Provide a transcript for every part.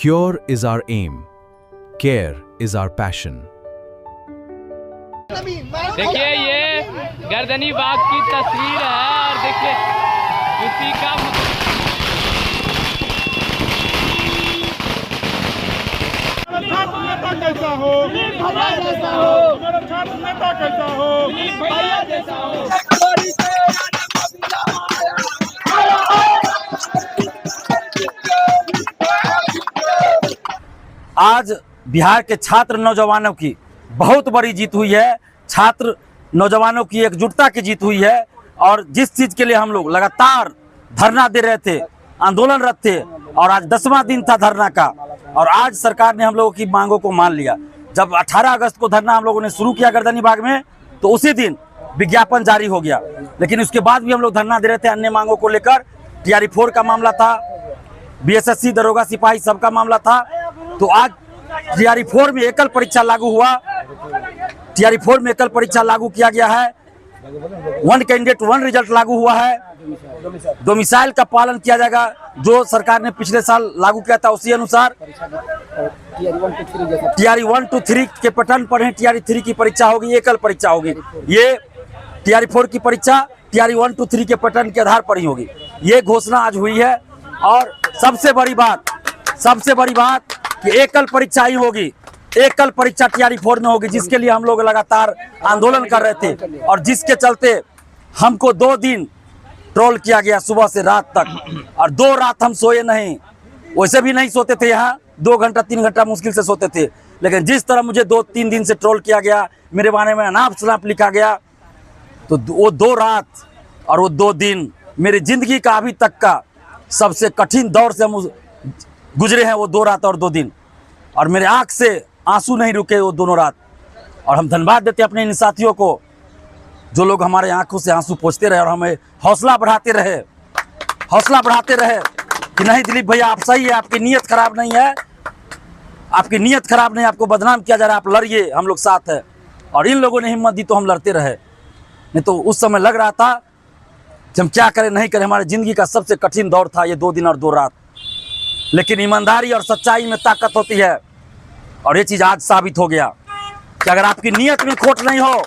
Cure is our aim. Care is our passion. देखिए ये गर्दनी बाग की तस्वीर है और देखिए उसी का नेता कैसा हो, हमारा छात्र नेता कैसा हो, भैया जैसा हो। आज बिहार के छात्र नौजवानों की बहुत बड़ी जीत हुई है। छात्र नौजवानों की एकजुटता की जीत हुई है और जिस चीज़ के लिए हम लोग लगातार धरना दे रहे थे, आंदोलनरत थे और आज 10वां दिन था धरना का और आज सरकार ने हम लोगों की मांगों को मान लिया। जब 18 अगस्त को धरना हम लोगों ने शुरू किया गर्दनी बाग में तो उसी दिन विज्ञापन जारी हो गया, लेकिन उसके बाद भी हम लोग धरना दे रहे थे अन्य मांगों को लेकर। TRE 4 का मामला था, BSSC दरोगा सिपाही सबका मामला था। तो आज TRE 4 में एकल परीक्षा लागू हुआ। TRE 4 में एकल परीक्षा लागू किया गया है। 1 कैंडिडेट 1 रिजल्ट लागू हुआ है। डोमिसाइल का पालन किया जाएगा जो सरकार ने पिछले साल लागू किया था उसी अनुसार। TRE 1 to 3 के पैटर्न पर है TRE 3 की परीक्षा होगी, एकल परीक्षा होगी। ये TRE 4 की परीक्षा TRE 1 to 3 के पैटर्न के आधार पर ही होगी। ये घोषणा आज हुई है और सबसे बड़ी बात कि एकल परीक्षा ही होगी। एकल परीक्षा TRE 4 में होगी, जिसके लिए हम लोग लगातार आंदोलन कर रहे थे और जिसके चलते हमको 2 दिन ट्रोल किया गया सुबह से रात तक और 2 रात हम सोए नहीं। वैसे भी नहीं सोते थे, यहाँ 2 घंटा 3 घंटा मुश्किल से सोते थे, लेकिन जिस तरह मुझे 2-3 दिन से ट्रोल किया गया, मेरे बारे में अनाप शनाप लिखा गया, तो वो 2 रात और वो 2 दिन मेरी ज़िंदगी का अभी तक का सबसे कठिन दौर से हम गुजरे हैं। वो 2 रात और 2 दिन और मेरे आँख से आंसू नहीं रुके वो दोनों रात। और हम धन्यवाद देते हैं अपने इन साथियों को जो लोग हमारे आंखों से आंसू पोंछते रहे और हमें हौसला बढ़ाते रहे कि नहीं दिलीप भैया आप सही है, आपकी नीयत खराब नहीं है, आपको बदनाम किया जा रहा है, आप लड़िए, हम लोग साथ हैं। और इन लोगों ने हिम्मत दी तो हम लड़ते रहे, नहीं तो उस समय लग रहा था कि हम क्या करें नहीं करें। हमारी ज़िंदगी का सबसे कठिन दौर था ये 2 दिन और 2 रात, लेकिन ईमानदारी और सच्चाई में ताकत होती है और ये चीज़ आज साबित हो गया कि अगर आपकी नीयत में खोट नहीं हो,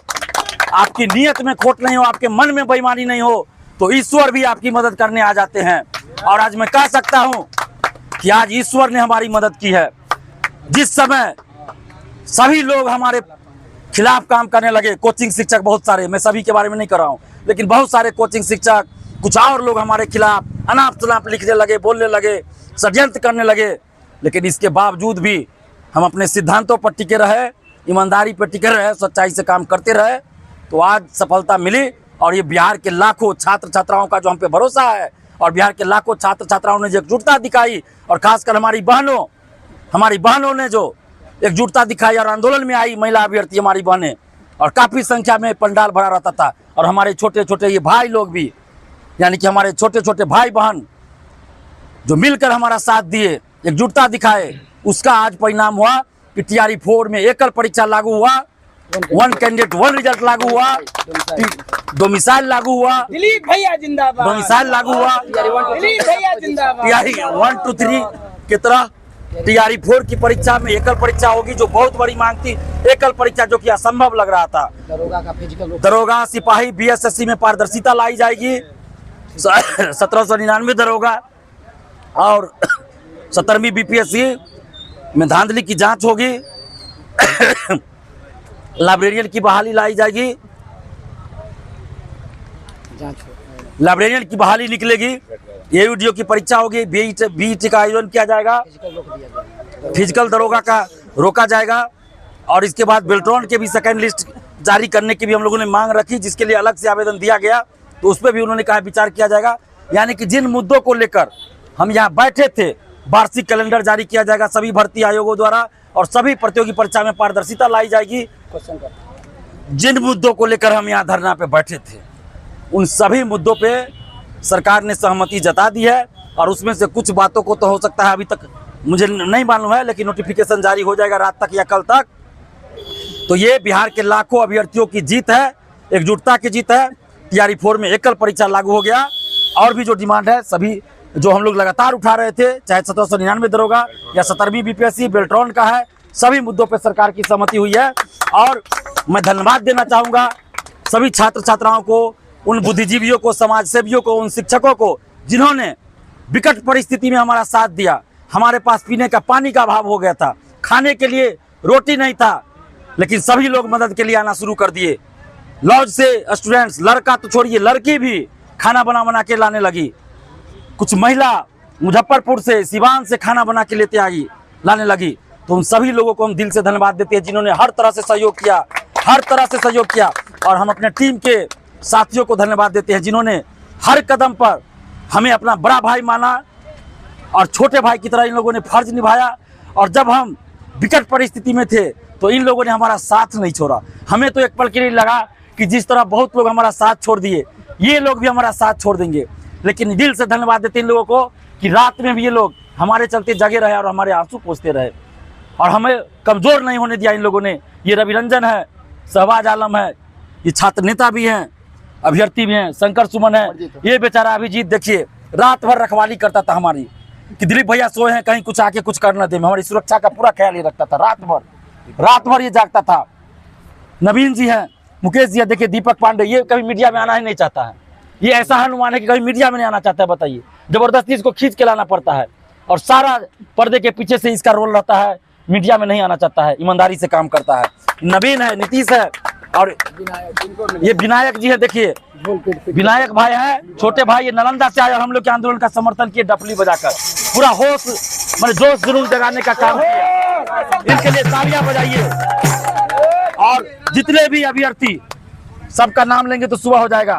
आपके मन में बेईमानी नहीं हो तो ईश्वर भी आपकी मदद करने आ जाते हैं। और आज मैं कह सकता हूं कि आज ईश्वर ने हमारी मदद की है। जिस समय सभी लोग हमारे खिलाफ काम करने लगे, कोचिंग शिक्षक बहुत सारे, मैं सभी के बारे में नहीं कर रहा हूं, लेकिन बहुत सारे कोचिंग शिक्षक, कुछ और लोग हमारे खिलाफ अनाप शनाप लिखने लगे, बोलने लगे, षड्यंत्र करने लगे, लेकिन इसके बावजूद भी हम अपने सिद्धांतों पर टिके रहे, ईमानदारी पर टिके रहे, सच्चाई से काम करते रहे, तो आज सफलता मिली। और ये बिहार के लाखों छात्र छात्राओं का जो हम पे भरोसा है और बिहार के लाखों छात्र छात्राओं ने जो एकजुटता दिखाई और खासकर हमारी बहनों ने जो एकजुटता दिखाई और आंदोलन में आई महिला अभ्यर्थी हमारी बहनें, और काफ़ी संख्या में पंडाल भरा रहता था। और हमारे छोटे छोटे ये भाई लोग भी, यानी कि हमारे छोटे छोटे भाई बहन जो मिलकर हमारा साथ दिए, एकजुटता दिखाए, उसका आज परिणाम हुआ कि TRE 4 में एकल परीक्षा लागू हुआ, 1 कैंडिडेट 1 रिजल्ट लागू हुआ, डोमिसाइल लागू हुआ, दिलीप भैया जिंदाबाद, डोमिसाइल लागू हुआ, दिलीप भैया जिंदाबाद। TRE 1 to 3 की तरह TRE 4 की परीक्षा में एकल परीक्षा होगी, जो बहुत बड़ी मांग थी। एकल परीक्षा जो कि असंभव लग रहा था। दरोगा सिपाही BSSC में पारदर्शिता लाई जाएगी। 1799 दरोगा और 17वीं BPSC में धांधली की जांच होगी। लाइब्रेरियन की बहाली लाई जाएगी, लाइब्रेरियन की बहाली निकलेगी। AUDO की परीक्षा होगी, BET का आयोजन किया जाएगा, फिजिकल दरोगा का रोका जाएगा और इसके बाद बेल्ट्रॉन के भी सेकेंड लिस्ट जारी करने की भी हम लोगों ने मांग रखी, जिसके लिए अलग से आवेदन दिया गया, तो उस पर भी उन्होंने कहा विचार किया जाएगा। यानी कि जिन मुद्दों को लेकर हम यहाँ बैठे थे, वार्षिक कैलेंडर जारी किया जाएगा सभी भर्ती आयोगों द्वारा और सभी प्रतियोगी परीक्षा में पारदर्शिता लाई जाएगी। जिन मुद्दों को लेकर हम यहाँ धरना पे बैठे थे, उन सभी मुद्दों पे सरकार ने सहमति जता दी है और उसमें से कुछ बातों को तो हो सकता है अभी तक मुझे नहीं मालूम है, लेकिन नोटिफिकेशन जारी हो जाएगा रात तक या कल तक। तो ये बिहार के लाखों अभ्यर्थियों की जीत है, एकजुटता की जीत है। TRE 4 में एकल परीक्षा लागू हो गया और भी जो डिमांड है सभी जो हम लोग लगातार उठा रहे थे, चाहे 1799 दरोगा या 17वीं बीपीएससी बेल्ट्रॉन का है, सभी मुद्दों पर सरकार की सहमति हुई है। और मैं धन्यवाद देना चाहूँगा सभी छात्र छात्राओं को, उन बुद्धिजीवियों को, समाज सेवियों को, उन शिक्षकों को जिन्होंने विकट परिस्थिति में हमारा साथ दिया। हमारे पास पीने का पानी का अभाव हो गया था, खाने के लिए रोटी नहीं था, लेकिन सभी लोग मदद के लिए आना शुरू कर दिए। लॉज से स्टूडेंट्स, लड़का तो छोड़िए, लड़की भी खाना बना के लाने लगी। कुछ महिला मुजफ्फरपुर से, सिवान से खाना बना के लेते आई, लाने लगी। तो उन सभी लोगों को हम दिल से धन्यवाद देते हैं जिन्होंने हर तरह से सहयोग किया, हर तरह से सहयोग किया। और हम अपने टीम के साथियों को धन्यवाद देते हैं जिन्होंने हर कदम पर हमें अपना बड़ा भाई माना और छोटे भाई की तरह इन लोगों ने फर्ज निभाया। और जब हम विकट परिस्थिति में थे तो इन लोगों ने हमारा साथ नहीं छोड़ा। हमें तो एक पल के लिए लगा कि जिस तरह बहुत लोग हमारा साथ छोड़ दिए, ये लोग भी हमारा साथ छोड़ देंगे। लेकिन दिल से धन्यवाद देते इन लोगों को कि रात में भी ये लोग हमारे चलते जगे रहे और हमारे आंसू पोंछते रहे और हमें कमज़ोर नहीं होने दिया इन लोगों ने। ये रवि रंजन है, शहबाज आलम है, ये छात्र नेता भी हैं, अभ्यर्थी भी हैं, शंकर सुमन है, ये बेचारा अभिजीत देखिए रात भर रखवाली करता था हमारी कि दिलीप भैया सोए हैं कहीं कुछ आके कुछ कर न दे। हमारी सुरक्षा का पूरा ख्याल ये रखता था, रात भर ये जागता था। नवीन जी हैं, मुकेश जी है, देखिए दीपक पांडे, ये कभी मीडिया में आना ही नहीं चाहता है। ये ऐसा हनुमान है कि कभी मीडिया में नहीं आना चाहता है। बताइए, जबरदस्ती इसको खींच के लाना पड़ता है और सारा पर्दे के पीछे से इसका रोल रहता है, मीडिया में नहीं आना चाहता है, ईमानदारी से काम करता है। नवीन है, नीतीश है और ये विनायक जी है। देखिए विनायक भाई है, छोटे भाई, ये नालंदा से आए और हम लोग के आंदोलन का समर्थन किए डफली बजाकर, पूरा होश मतलब जोश जुनून जगाने का काम किया। इनके लिए तालियां बजाइए। और जितने भी अभ्यर्थी, सबका नाम लेंगे तो सुबह हो जाएगा।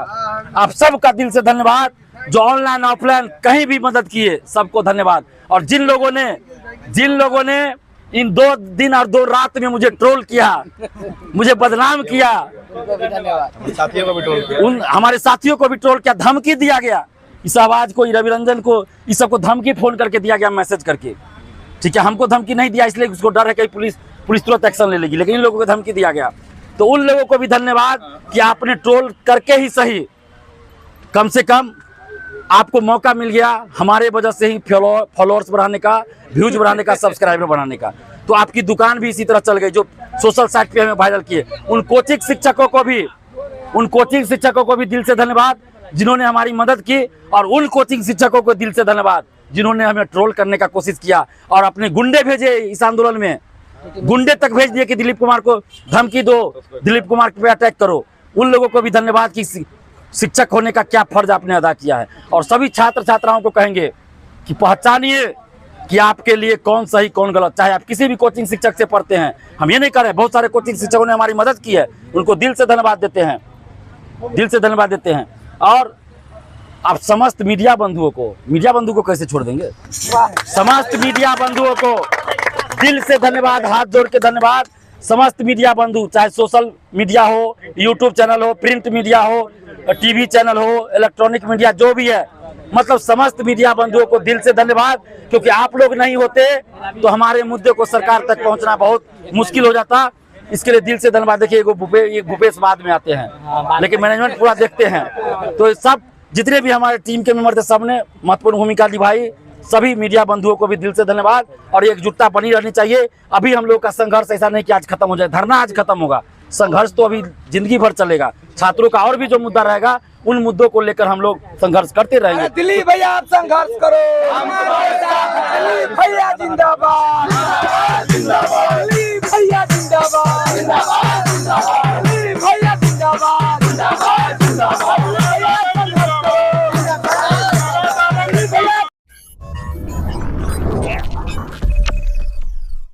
आप सबका दिल से धन्यवाद, जो ऑनलाइन ऑफलाइन कहीं भी मदद किए, सबको धन्यवाद। और जिन लोगों ने इन 2 दिन और 2 रात में मुझे ट्रोल किया, मुझे बदनाम किया, उन हमारे साथियों को भी ट्रोल किया, धमकी दिया गया। इस आवाज को, रवि रंजन को, इस सबको धमकी फोन करके दिया गया, मैसेज करके। ठीक है, हमको धमकी नहीं दिया इसलिए उसको डर है कहीं पुलिस तुरंत एक्शन ले लेगी, लेकिन इन लोगों को धमकी दिया गया। तो उन लोगों को भी धन्यवाद कि आपने ट्रोल करके ही सही, कम से कम आपको मौका मिल गया हमारे वजह से ही फॉलोअर्स बढ़ाने का, व्यूज बढ़ाने का, सब्सक्राइबर बढ़ाने का। तो आपकी दुकान भी इसी तरह चल गई, जो सोशल साइट पे हमें वायरल किए। उन कोचिंग शिक्षकों को भी दिल से धन्यवाद जिन्होंने हमारी मदद की, और उन कोचिंग शिक्षकों को दिल से धन्यवाद जिन्होंने हमें ट्रोल करने का कोशिश किया और अपने गुंडे भेजे इस आंदोलन में। गुंडे तक भेज दिए कि दिलीप कुमार को धमकी दो, दिलीप कुमार पे अटैक करो। उन लोगों को भी धन्यवाद कि शिक्षक होने का क्या फर्ज आपने अदा किया है। और सभी छात्र छात्राओं को कहेंगे कि पहचानिए कि आपके लिए कौन सही कौन गलत, चाहे आप किसी भी कोचिंग शिक्षक से पढ़ते हैं। हम ये नहीं कर रहे, बहुत सारे कोचिंग शिक्षकों ने हमारी मदद की है, उनको दिल से धन्यवाद देते हैं, दिल से धन्यवाद देते हैं। और आप समस्त मीडिया बंधुओं को कैसे छोड़ देंगे, समस्त मीडिया बंधुओं को दिल से धन्यवाद, हाथ जोड़ के धन्यवाद। समस्त मीडिया बंधु, चाहे सोशल मीडिया हो, यूट्यूब चैनल हो, प्रिंट मीडिया हो, टीवी चैनल हो, इलेक्ट्रॉनिक मीडिया जो भी है, मतलब समस्त मीडिया बंधुओं को दिल से धन्यवाद। क्योंकि आप लोग नहीं होते तो हमारे मुद्दे को सरकार तक पहुंचना बहुत मुश्किल हो जाता। इसके लिए दिल से धन्यवाद। देखिए ये भूपेश बाद में आते हैं, लेकिन मैनेजमेंट पूरा देखते हैं। तो सब जितने भी हमारे टीम के मेंबर थे, सबने महत्वपूर्ण भूमिका निभाई। सभी मीडिया बंधुओं को भी दिल से धन्यवाद। और एकजुटता बनी रहनी चाहिए। अभी हम लोग का संघर्ष ऐसा नहीं कि आज खत्म हो जाए, धरना आज खत्म होगा, संघर्ष तो अभी जिंदगी भर चलेगा। छात्रों का और भी जो मुद्दा रहेगा, उन मुद्दों को लेकर हम लोग संघर्ष करते रहेंगे। दिलीप भैया आप संघर्ष करो, दिलीप भैया जिंदाबाद।